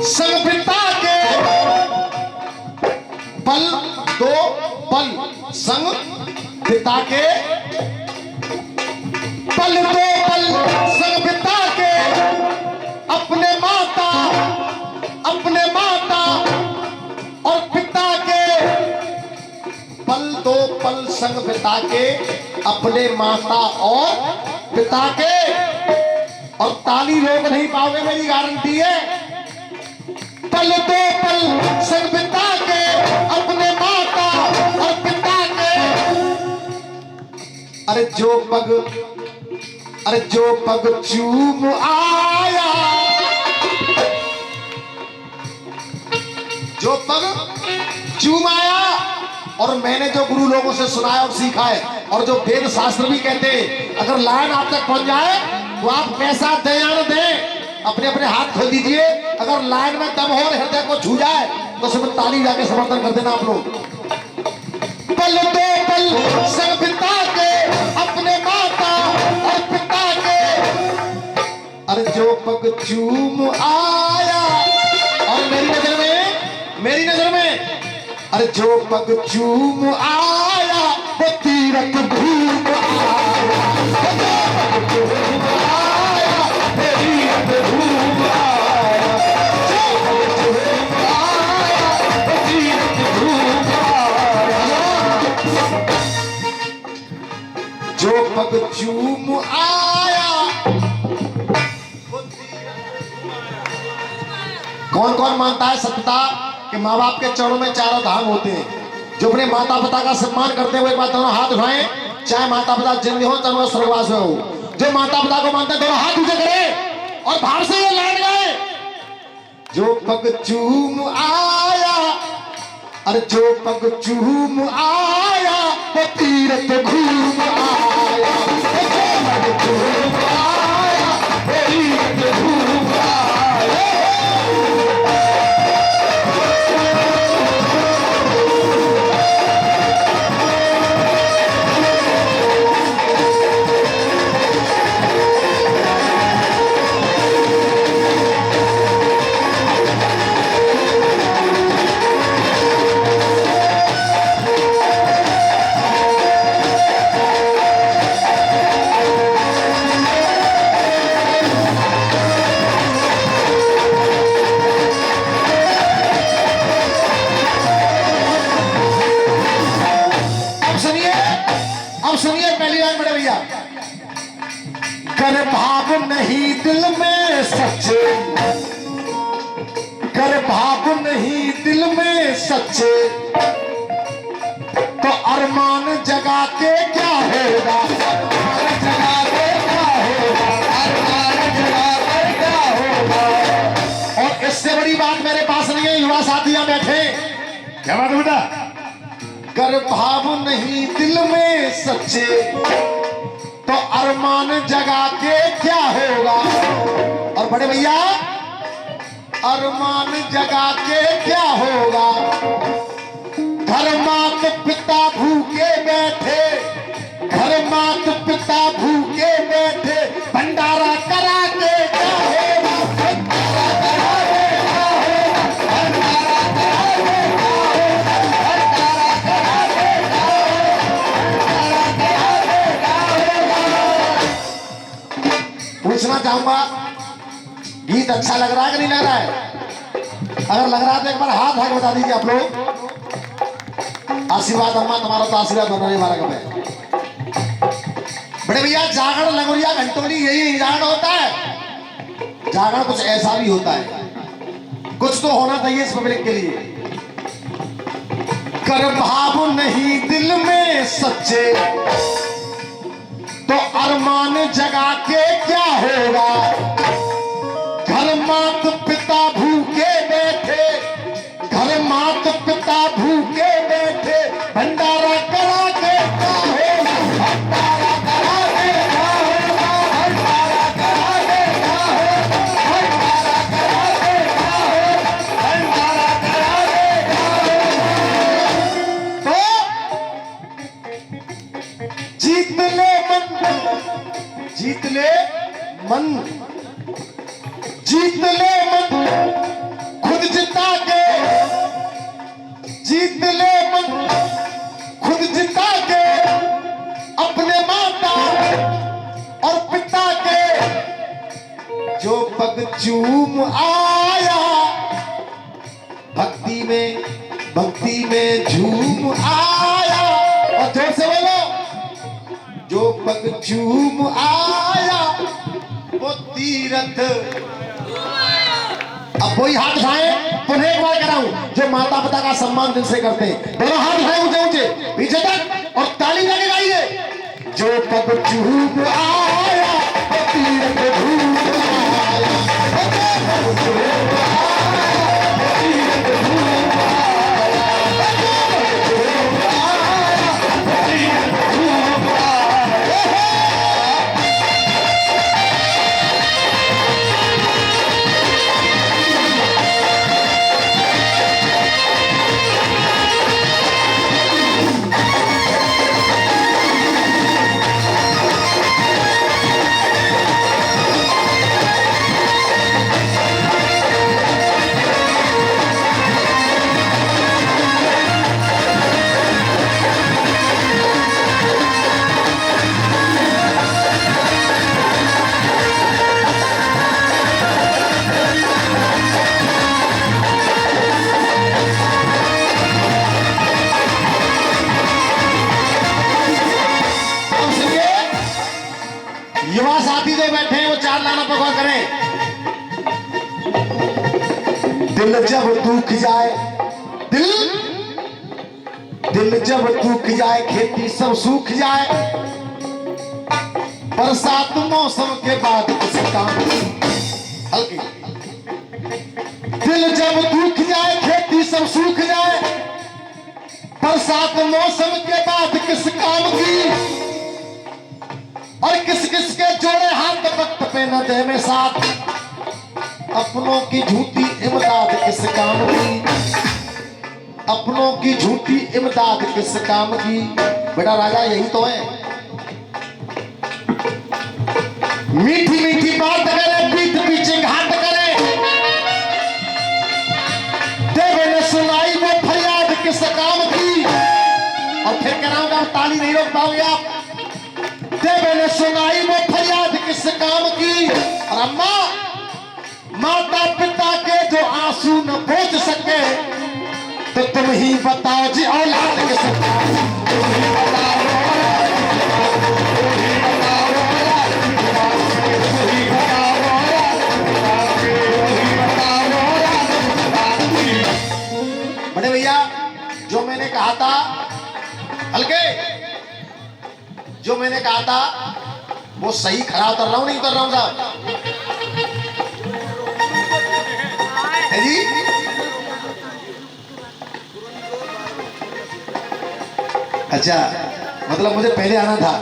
संग बिता के पल दो पल संग बिता के पल दो पल संग बिता के अपने माता और पिता के पल दो पल संग बिता के अपने माता और पिता के। और ताली रोक नहीं पाओगे, मेरी गारंटी है। पल दो पल संग बिता के अपने माता और पिता के। अरे जो पग चूम आया, जो पग चूम आया। और मैंने जो गुरु लोगों से सुना है और सीखा है, और जो वेद शास्त्र भी कहते हैं, अगर लाइन आप तक पहुंच जाए तो आप पैसा दें या न दें, अपने अपने हाथ खोल दीजिए। अगर लाइन में दम हो और हृदय को छू जाए तो उसमें ताली जाके समर्थन कर देना आप लोग। पल दो पल संग बिता के अपने माता और पिता के। अरे जो पग चूम आया, और मेरी नजर में अरे जो पग चूम आया वो तीरथ घूम आया, जो पग चूम आया तीरथ घूम आया, जो पग चूम आया। कौन कौन मानता है सत्यता कि माँ बाप के चरणों में चारों धाम होते हैं? जो अपने माता पिता का सम्मान करते हुए एक बार दोनों हाथ उठाएं, चाहे माता पिता जिंदगी हो चाहे स्वर्गवास में हो। जो माता पिता को मानते हैं दोनों हाथ ऊंचे करें और बाहर से ये लाइन गाए, जो पग चूम आया। अरे जो पग चूम आया वो तीरथ घूम आया, जो पग चूम आया वो तीरथ घूम आया। सुनिए पहली लाइन बड़े भैया। कर भाव नहीं दिल में सच्चे, कर भाव नहीं दिल में सच्चे, तो अरमान जगा के क्या होगा, अरमान जगा के क्या होगा, अरमान जगा के क्या होगा। और इससे बड़ी बात मेरे पास नहीं है, युवा साथियां बैठे। क्या बात है बेटा? कर भाव नहीं दिल में सच्चे, तो अरमान जगा के क्या होगा। और बड़े भैया अरमान जगा के क्या होगा। घर मात पिता भूखे बैठे, घर मात पिता भूखे बैठे, भंडारा करा के क्या होगा, भंडारा करा के क्या होगा, भंडारा करा के क्या होगा, भंडारा करा के क्या होगा, भंडारा करा के क्या होगा। पूछना चाहूंगा गीत अच्छा लग रहा है कि नहीं लग रहा है? अगर लग रहा है तो एक बार हाथ हाथ बता दीजिए आप लोग। आशीर्वाद अम्मा तुम्हारा तो आशीर्वाद बना नहीं हमारा कब है। बड़े भैया जागरण लगोरिया घंटोली यही जागरण होता है। जागरण कुछ ऐसा भी होता है, कुछ तो होना चाहिए इस पब्लिक के लिए। कर भाव नहीं दिल में सच्चे, तो अरमान जगा के क्या होगा। घर मात पिता भूखे बैठे, घर मात पिता भूखे बैठे, भंडारा करा के क्या होगा, भंडारा करा के क्या होगा, भंडारा करा के क्या होगा, भंडारा करा के क्या होगा, भंडारा करा के क्या होगा। तो जीत ले मन, जीत ले मन, जीत ले मन, पग चूम आया, भक्ति में झूम आया। और जोर से बोलो, जो पग चूम आया वो तीरथ। अब वही हाथ उठाए, पुनः एक बार कराऊं, जो माता पिता का सम्मान दिल से करते हैं, दोनों हाथ उठाए ऊंचे ऊंचे पीछे तक और ताली लगे गाइए। जो पग चूम आया वो तीरथ झूम आया, जो पग चूम आया वो तीरथ झूम आया, जो पग चूम आया वो तीरथ झूम आया। युवा साथी जो बैठे हैं वो चार लाना पकवा करें। दिल जब दुख जाए, दिल जब दुख जाए, खेती सब सूख जाए, बरसात मौसम के बाद किसी काम हल्की। दिल जब दुख जाए, खेती सब सूख जाए, बरसात मौसम के बाद किस काम की। और किस किस के जोड़े हाथ वक्त पे न दे में साथ, अपनों की झूठी इमदाद किस काम की, अपनों की झूठी इमदाद किस काम की। बेटा राजा यही तो है, मीठी मीठी बात करे, पीठ पीछे घाट करे, देवे ने सुनाई वो फरियाद किस काम की। और फिर कराऊंगा, ताली नहीं रोक पाओगे आप। देवे ने सुनाई वो फरियाद किस काम की। और अम्मा, माता पिता के जो आंसू न पहुंच सके, तो तुम ही बताओ जी औलाद किस काम की। बड़े भैया, जो मैंने कहा था हल्के, जो मैंने कहा था वो सही खरा उतर रहा हूं, नहीं उतर रहा हूं साहब? है जी? अच्छा, मतलब मुझे पहले आना था।